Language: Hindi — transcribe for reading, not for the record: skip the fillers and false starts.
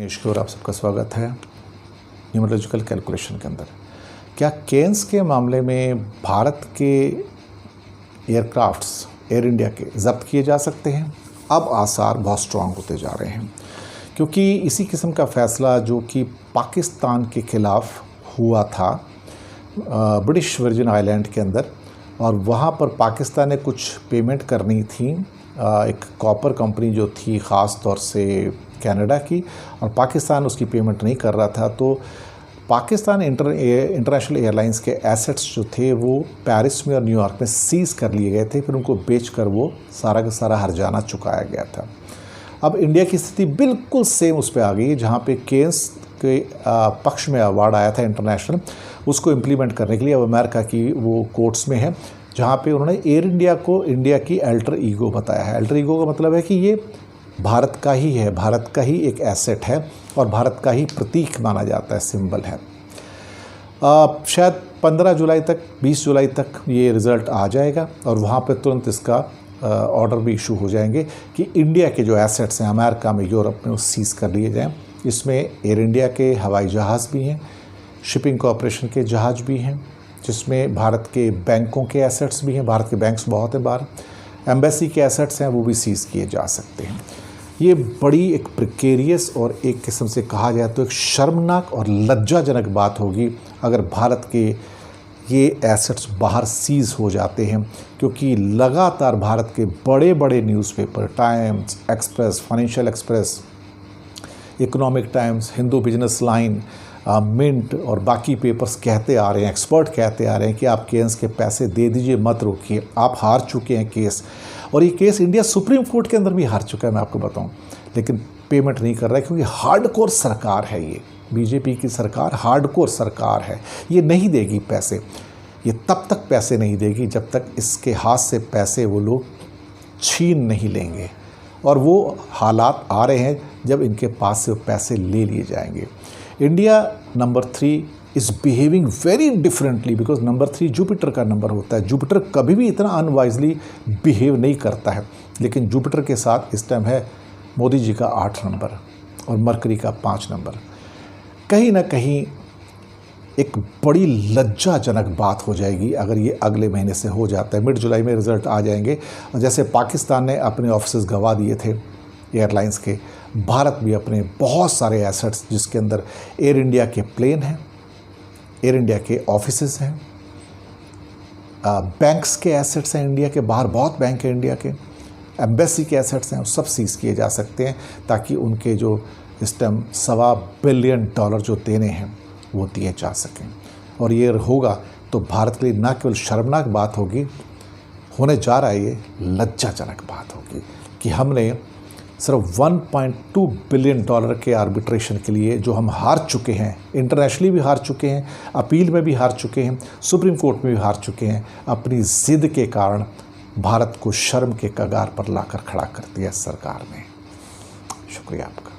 नमस्कार, आप सबका स्वागत है न्यूमरोलॉजिकल कैलकुलेशन के अंदर। क्या केन्स के मामले में भारत के एयरक्राफ्ट्स एयर इंडिया के ज़ब्त किए जा सकते हैं? अब आसार बहुत स्ट्रॉन्ग होते जा रहे हैं, क्योंकि इसी किस्म का फ़ैसला जो कि पाकिस्तान के ख़िलाफ़ हुआ था ब्रिटिश वर्जिन आइलैंड के अंदर, और वहाँ पर पाकिस्तान ने कुछ पेमेंट करनी थी एक कॉपर कंपनी जो थी ख़ास तौर से कनाडा की, और पाकिस्तान उसकी पेमेंट नहीं कर रहा था। तो पाकिस्तान इंटरनेशनल एयरलाइंस के एसेट्स जो थे वो पेरिस में और न्यूयॉर्क में सीज़ कर लिए गए थे, फिर उनको बेचकर वो सारा का सारा हर्जाना चुकाया गया था। अब इंडिया की स्थिति बिल्कुल सेम उस पर आ गई, जहाँ पे केन्स के पक्ष में अवार्ड आया था इंटरनेशनल, उसको इम्प्लीमेंट करने के लिए अब अमेरिका की वो कोर्ट्स में है, जहाँ पे उन्होंने एयर इंडिया को इंडिया की अल्टर ईगो बताया है। अल्टर ईगो का मतलब है कि ये भारत का ही है, भारत का ही एक एसेट है और भारत का ही प्रतीक माना जाता है, सिंबल है। शायद 15 जुलाई तक 20 जुलाई तक ये रिज़ल्ट आ जाएगा और वहाँ पे तुरंत इसका ऑर्डर भी इशू हो जाएंगे कि इंडिया के जो एसेट्स हैं अमेरिका में, यूरोप में, वो सीज़ कर लिए जाएँ। इसमें एयर इंडिया के हवाई जहाज़ भी हैं, शिपिंग कॉरपोरेशन के जहाज़ भी हैं, जिसमें भारत के बैंकों के एसेट्स भी हैं, भारत के बैंक्स बहुत हैं बाहर, एम्बेसी के एसेट्स हैं, वो भी सीज़ किए जा सकते हैं। ये बड़ी एक प्रिकेरियस और एक किस्म से कहा जाए तो एक शर्मनाक और लज्जाजनक बात होगी अगर भारत के ये एसेट्स बाहर सीज़ हो जाते हैं, क्योंकि लगातार भारत के बड़े बड़े newspaper, Times Express, Financial Express, Economic Times, Hindu Business Line, Mint और बाकी पेपर्स कहते आ रहे हैं, एक्सपर्ट कहते आ रहे हैं कि आप केन्स के पैसे दे दीजिए, मत रोकिए, आप हार चुके हैं केस। और ये केस इंडिया सुप्रीम कोर्ट के अंदर भी हार चुका है, मैं आपको बताऊं, लेकिन पेमेंट नहीं कर रहा है, क्योंकि हार्डकोर सरकार है ये, बीजेपी की सरकार हार्डकोर सरकार है, ये नहीं देगी पैसे। ये तब तक पैसे नहीं देगी जब तक इसके हाथ से पैसे वो लोग छीन नहीं लेंगे, और वो हालात आ रहे हैं जब इनके पास से पैसे ले लिए जाएंगे। India number 3 is behaving very differently, because number 3 Jupiter का नंबर होता है। जुपिटर कभी भी इतना अनवाइजली बिहेव नहीं करता है, लेकिन जुपिटर के साथ इस टाइम है मोदी जी का 8 नंबर और मरकरी का 5 नंबर। कहीं ना कहीं एक बड़ी लज्जाजनक बात हो जाएगी अगर ये अगले महीने से हो जाता है। मिड जुलाई में रिज़ल्ट आ जाएंगे, और जैसे पाकिस्तान ने अपने ऑफिस गंवा दिए थे एयरलाइंस के, भारत भी अपने बहुत सारे एसेट्स, जिसके अंदर एयर इंडिया के प्लेन हैं, एयर इंडिया के ऑफिसेज हैं, बैंक्स के एसेट्स हैं, इंडिया के बाहर बहुत बैंक हैं इंडिया के, एम्बेसी के एसेट्स हैं, वो सब सीज़ किए जा सकते हैं, ताकि उनके जो इस टाइम $1.25 बिलियन जो देने हैं वो दिए जा सकें। और ये होगा तो भारत के लिए न केवल शर्मनाक बात होगी, होने जा रहा है ये लज्जाजनक बात होगी कि हमने सिर्फ $1.2 बिलियन के आर्बिट्रेशन के लिए, जो हम हार चुके हैं, इंटरनेशनली भी हार चुके हैं, अपील में भी हार चुके हैं, सुप्रीम कोर्ट में भी हार चुके हैं, अपनी ज़िद के कारण भारत को शर्म के कगार पर लाकर खड़ा कर दिया सरकार ने। शुक्रिया आपका।